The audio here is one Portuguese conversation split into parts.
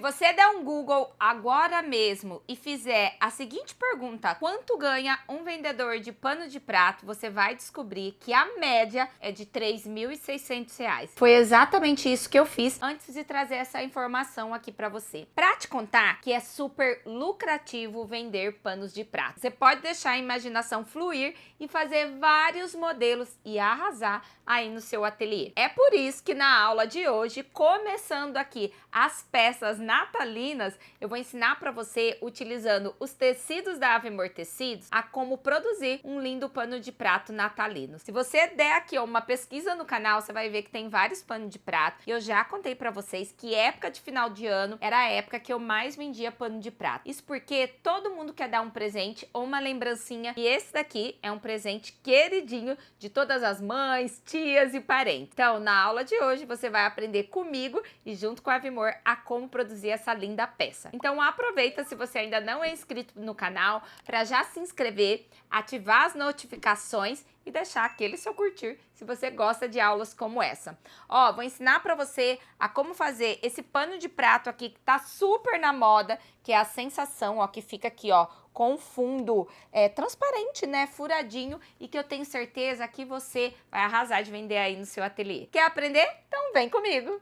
você der um Google agora mesmo e fizer a seguinte pergunta: quanto ganha um vendedor de pano de prato? Você vai descobrir que a média é de R$ 3.600. Foi exatamente isso que eu fiz antes de trazer essa informação aqui para você. Para te contar que é super lucrativo vender panos de prato. Você pode deixar a imaginação fluir e fazer vários modelos e arrasar aí no seu ateliê. É por isso que na aula de hoje, começando aqui as peças natalinas, eu vou ensinar para você, utilizando os tecidos da Avimor Tecidos, a como produzir um lindo pano de prato natalino. Se você der aqui uma pesquisa no canal, você vai ver que tem vários panos de prato, e eu já contei para vocês que época de final de ano era a época que eu mais vendia pano de prato. Isso porque todo mundo quer dar um presente ou uma lembrancinha, e esse daqui é um presente queridinho de todas as mães, tias e parentes. Então, na aula de hoje, você vai aprender comigo e junto com a Avimor a como produzir essa linda peça. Então aproveita, se você ainda não é inscrito no canal, para já se inscrever, ativar as notificações e deixar aquele seu curtir se você gosta de aulas como essa. Ó, vou ensinar para você a como fazer esse pano de prato aqui que tá super na moda, que é a sensação, ó, que fica aqui, ó, com fundo transparente, né, furadinho, e que eu tenho certeza que você vai arrasar de vender aí no seu ateliê. Quer aprender? Então vem comigo!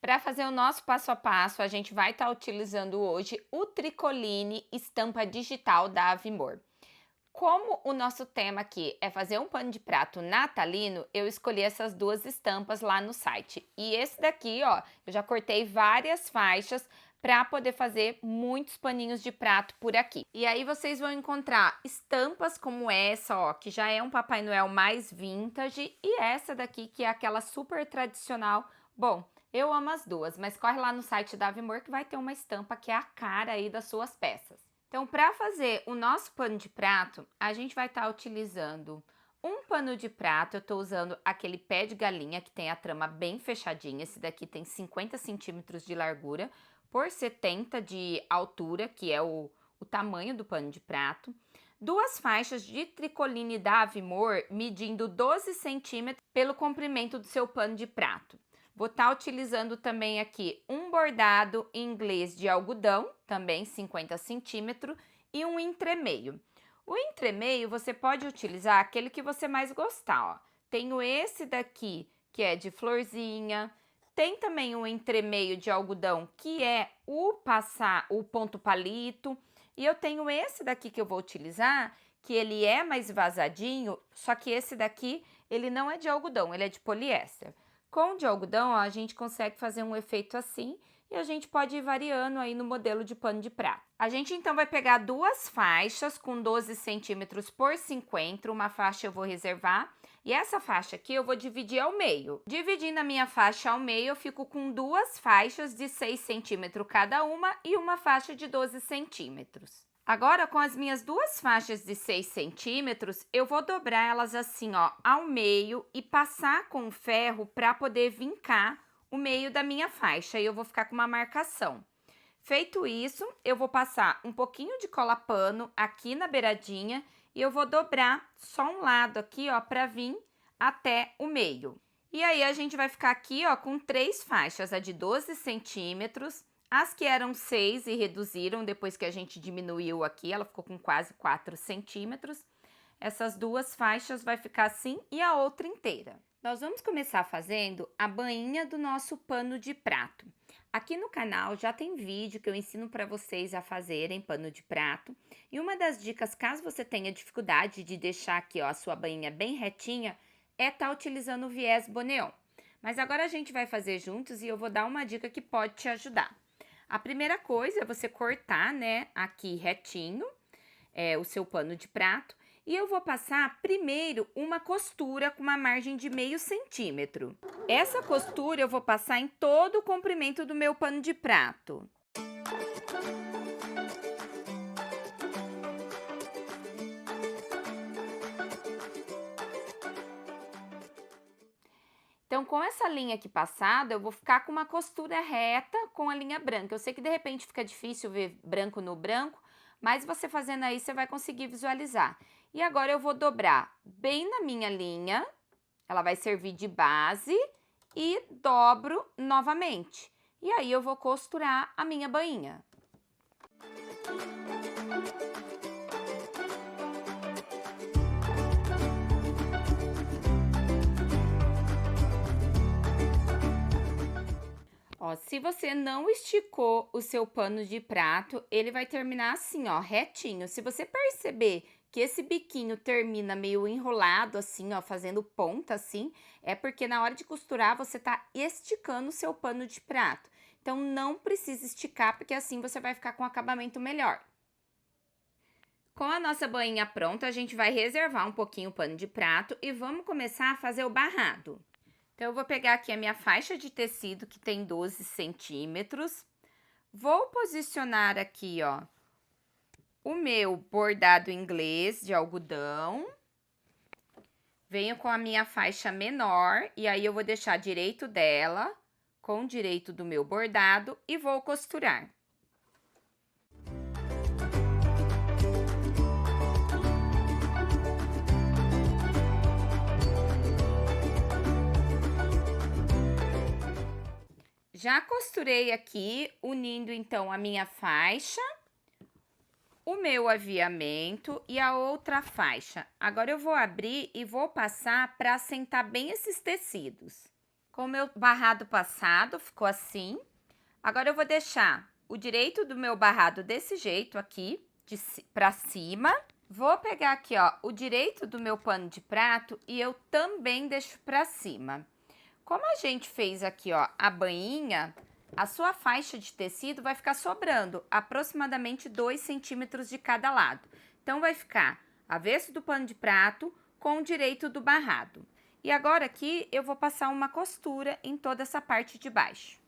Para fazer o nosso passo a passo, a gente vai estar utilizando hoje o Tricoline Estampa Digital da Avimor. Como o nosso tema aqui é fazer um pano de prato natalino, eu escolhi essas duas estampas lá no site. E esse daqui, ó, eu já cortei várias faixas para poder fazer muitos paninhos de prato por aqui. E aí vocês vão encontrar estampas como essa, ó, que já é um Papai Noel mais vintage, e essa daqui que é aquela super tradicional. Bom, eu amo as duas, mas corre lá no site da Avimor que vai ter uma estampa que é a cara aí das suas peças. Então, para fazer o nosso pano de prato, a gente vai estar utilizando um pano de prato. Eu estou usando aquele pé de galinha que tem a trama bem fechadinha. Esse daqui tem 50 centímetros de largura por 70 de altura, que é o tamanho do pano de prato. Duas faixas de tricoline da Avimor medindo 12 centímetros pelo comprimento do seu pano de prato. Vou estar utilizando também aqui um bordado em inglês de algodão, também 50 centímetros, e um entremeio. O entremeio você pode utilizar aquele que você mais gostar, ó. Tenho esse daqui, que é de florzinha. Tem também um entremeio de algodão, que é o ponto palito. E eu tenho esse daqui que eu vou utilizar, que ele é mais vazadinho, só que esse daqui, ele não é de algodão, ele é de poliéster. Com o de algodão, ó, a gente consegue fazer um efeito assim, e a gente pode ir variando aí no modelo de pano de prato. A gente então vai pegar duas faixas com 12 centímetros por 50, uma faixa eu vou reservar, e essa faixa aqui eu vou dividir ao meio. Dividindo a minha faixa ao meio, eu fico com duas faixas de 6 centímetros cada uma e uma faixa de 12 centímetros. Agora, com as minhas duas faixas de 6 centímetros, eu vou dobrar elas assim, ó, ao meio e passar com o ferro para poder vincar o meio da minha faixa, e eu vou ficar com uma marcação. Feito isso, eu vou passar um pouquinho de cola pano aqui na beiradinha e eu vou dobrar só um lado aqui, ó, para vir até o meio. E aí, a gente vai ficar aqui, ó, com três faixas, a de 12 centímetros, as que eram 6 e reduziram depois que a gente diminuiu aqui, ela ficou com quase 4 centímetros. Essas duas faixas vai ficar assim e a outra inteira. Nós vamos começar fazendo a bainha do nosso pano de prato. Aqui no canal já tem vídeo que eu ensino para vocês a fazerem pano de prato. E uma das dicas, caso você tenha dificuldade de deixar aqui, ó, a sua bainha bem retinha, é estar utilizando o viés Boneon. Mas agora a gente vai fazer juntos e eu vou dar uma dica que pode te ajudar. A primeira coisa é você cortar, né, aqui retinho, o seu pano de prato. E eu vou passar primeiro uma costura com uma margem de meio centímetro. Essa costura eu vou passar em todo o comprimento do meu pano de prato. Então, com essa linha aqui passada, eu vou ficar com uma costura reta com a linha branca. Eu sei que de repente fica difícil ver branco no branco, mas você fazendo aí, você vai conseguir visualizar. E agora eu vou dobrar bem na minha linha, Ela vai servir de base e dobro novamente. E aí eu vou costurar a minha bainha. Ó, se você não esticou o seu pano de prato, ele vai terminar assim, ó, retinho. Se você perceber que esse biquinho termina meio enrolado assim, ó, fazendo ponta assim, é porque na hora de costurar você tá esticando o seu pano de prato. Então, não precisa esticar, porque assim você vai ficar com um acabamento melhor. Com a nossa bainha pronta, a gente vai reservar um pouquinho o pano de prato e vamos começar a fazer o barrado. Então, eu vou pegar aqui a minha faixa de tecido, que tem 12 centímetros. Vou posicionar aqui, ó, o meu bordado inglês de algodão. Venho com a minha faixa menor e aí eu vou deixar direito dela, com o direito do meu bordado e vou costurar. Já costurei aqui, unindo então a minha faixa, o meu aviamento e a outra faixa. Agora eu vou abrir e vou passar para assentar bem esses tecidos. Com o meu barrado passado, ficou assim. Agora eu vou deixar o direito do meu barrado desse jeito aqui, para cima. Vou pegar aqui, ó, o direito do meu pano de prato e eu também deixo para cima. Como a gente fez aqui, ó, a bainha, a sua faixa de tecido vai ficar sobrando aproximadamente 2 centímetros de cada lado. Então, vai ficar avesso do pano de prato com o direito do barrado. E agora aqui eu vou passar uma costura em toda essa parte de baixo.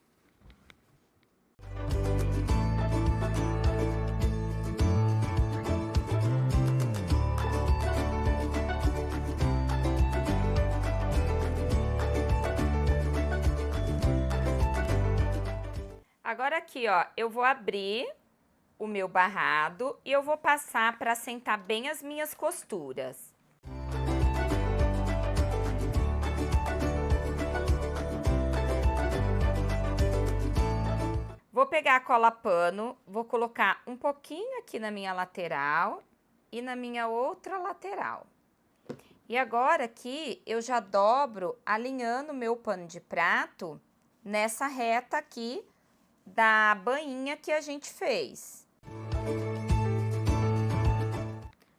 Agora aqui, ó, eu vou abrir o meu barrado e eu vou passar para assentar bem as minhas costuras. Vou pegar a cola pano, vou colocar um pouquinho aqui na minha lateral e na minha outra lateral. E agora aqui eu já dobro alinhando o meu pano de prato nessa reta aqui da bainha que a gente fez.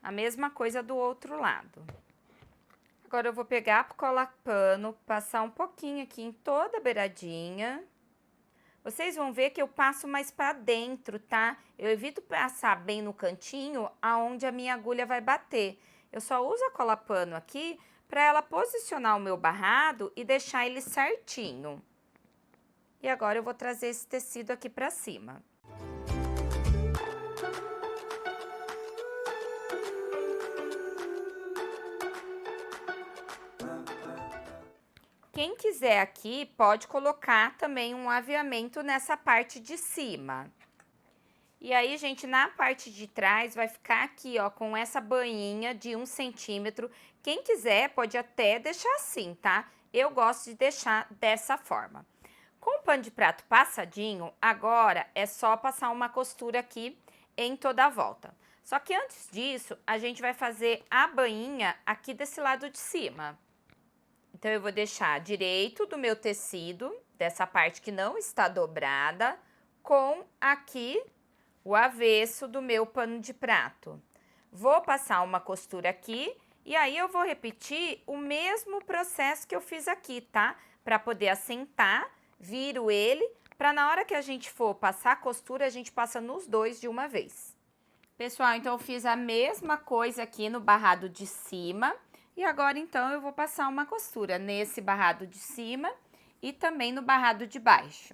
A mesma coisa do outro lado. Agora eu vou pegar a cola pano, passar um pouquinho aqui em toda a beiradinha. Vocês vão ver que eu passo mais para dentro, tá? Eu evito passar bem no cantinho aonde a minha agulha vai bater. Eu só uso a cola pano aqui para ela posicionar o meu barrado e deixar ele certinho. E agora eu vou trazer esse tecido aqui para cima. Quem quiser aqui pode colocar também um aviamento nessa parte de cima. E aí, gente, na parte de trás vai ficar aqui, ó, com essa bainha de 1 centímetro. Quem quiser pode até deixar assim, tá? Eu gosto de deixar dessa forma. Com o pano de prato passadinho, agora é só passar uma costura aqui em toda a volta. Só que antes disso, a gente vai fazer a bainha aqui desse lado de cima. Então, eu vou deixar direito do meu tecido, dessa parte que não está dobrada, com aqui o avesso do meu pano de prato. Vou passar uma costura aqui e aí eu vou repetir o mesmo processo que eu fiz aqui, tá? Para poder assentar. Viro ele, para na hora que a gente for passar a costura, a gente passa nos dois de uma vez. Pessoal, então eu fiz a mesma coisa aqui no barrado de cima. E agora, então, eu vou passar uma costura nesse barrado de cima e também no barrado de baixo.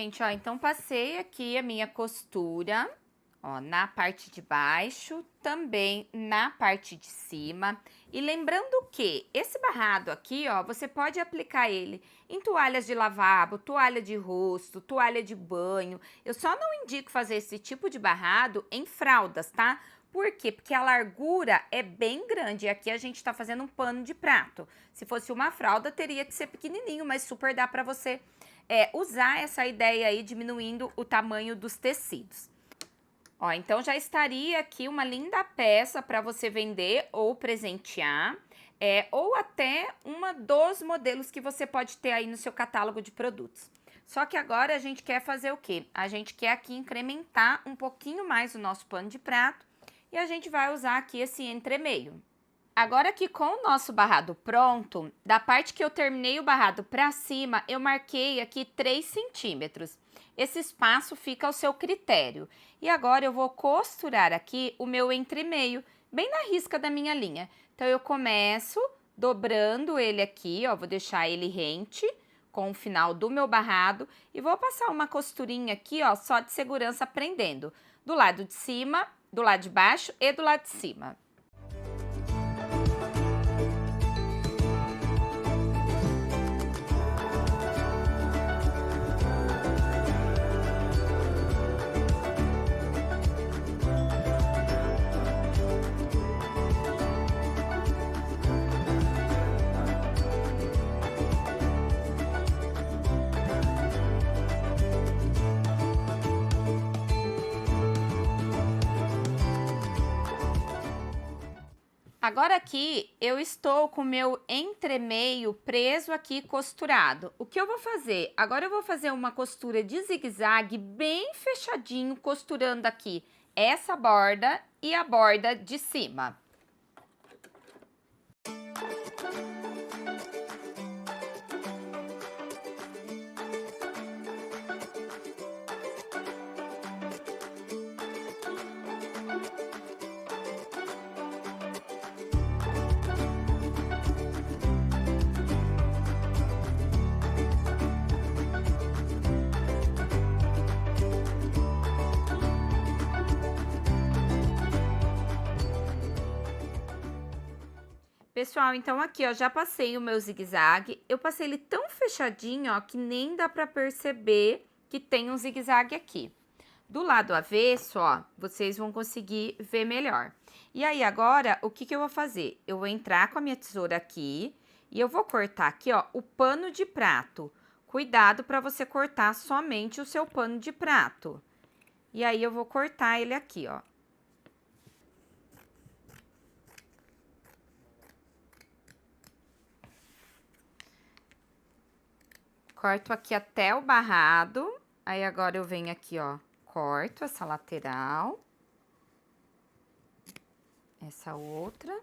Gente, ó, então passei aqui a minha costura, ó, na parte de baixo, também na parte de cima. E lembrando que esse barrado aqui, ó, você pode aplicar ele em toalhas de lavabo, toalha de rosto, toalha de banho. Eu só não indico fazer esse tipo de barrado em fraldas, tá? Por quê? Porque a largura é bem grande e aqui a gente tá fazendo um pano de prato. Se fosse uma fralda, teria que ser pequenininho, mas super dá pra você usar essa ideia aí, diminuindo o tamanho dos tecidos. Ó, então já estaria aqui uma linda peça para você vender ou presentear, ou até uma dos modelos que você pode ter aí no seu catálogo de produtos. Só que agora a gente quer fazer o quê? A gente quer aqui incrementar um pouquinho mais o nosso pano de prato e a gente vai usar aqui esse entremeio. Agora aqui com o nosso barrado pronto, da parte que eu terminei o barrado para cima, eu marquei aqui 3 centímetros. Esse espaço fica ao seu critério. E agora eu vou costurar aqui o meu entremeio, bem na risca da minha linha. Então eu começo dobrando ele aqui, ó, vou deixar ele rente com o final do meu barrado e vou passar uma costurinha aqui, ó, só de segurança prendendo do lado de cima, do lado de baixo e do lado de cima. Agora aqui eu estou com o meu entremeio preso aqui costurado. O que eu vou fazer? Agora eu vou fazer uma costura de zigue-zague bem fechadinho, costurando aqui essa borda e a borda de cima. Pessoal, então aqui, ó, já passei o meu zigue-zague. Eu passei ele tão fechadinho, ó, que nem dá pra perceber que tem um zigue-zague aqui. Do lado avesso, ó, vocês vão conseguir ver melhor. E aí, agora, o que que eu vou fazer? Eu vou entrar com a minha tesoura aqui e eu vou cortar aqui, ó, o pano de prato. Cuidado pra você cortar somente o seu pano de prato. E aí, eu vou cortar ele aqui, ó. Corto aqui até o barrado, aí agora eu venho aqui, ó, corto essa lateral, essa outra.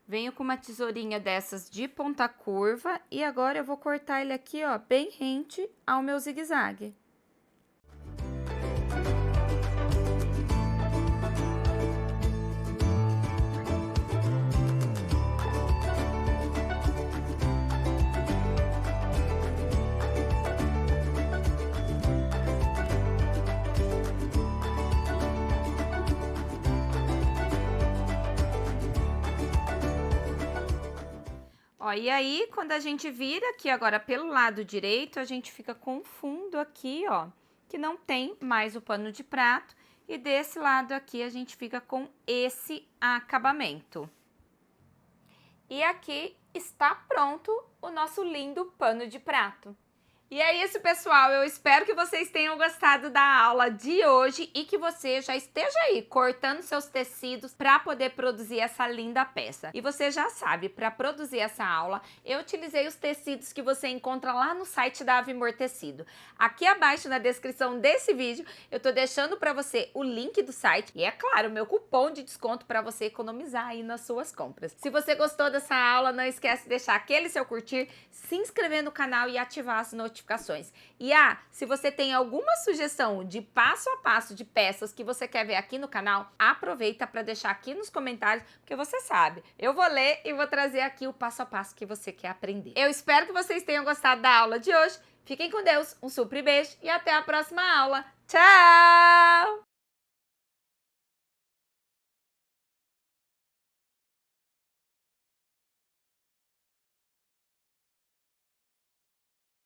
Venho com uma tesourinha dessas de ponta curva e agora eu vou cortar ele aqui, ó, bem rente ao meu zigue-zague. Ó, e aí, quando a gente vira aqui agora pelo lado direito, a gente fica com um fundo aqui, ó, que não tem mais o pano de prato. E desse lado aqui, a gente fica com esse acabamento. E aqui está pronto o nosso lindo pano de prato. E é isso, pessoal, eu espero que vocês tenham gostado da aula de hoje e que você já esteja aí cortando seus tecidos para poder produzir essa linda peça. E você já sabe, para produzir essa aula, eu utilizei os tecidos que você encontra lá no site da Avimor Tecido. Aqui abaixo na descrição desse vídeo, eu tô deixando para você o link do site e, é claro, o meu cupom de desconto para você economizar aí nas suas compras. Se você gostou dessa aula, não esquece de deixar aquele seu curtir, se inscrever no canal e ativar as notificações notificações. E se você tem alguma sugestão de passo a passo de peças que você quer ver aqui no canal, aproveita para deixar aqui nos comentários, porque você sabe, eu vou ler e vou trazer aqui o passo a passo que você quer aprender. Eu espero que vocês tenham gostado da aula de hoje. Fiquem com Deus, um super beijo e até a próxima aula. Tchau!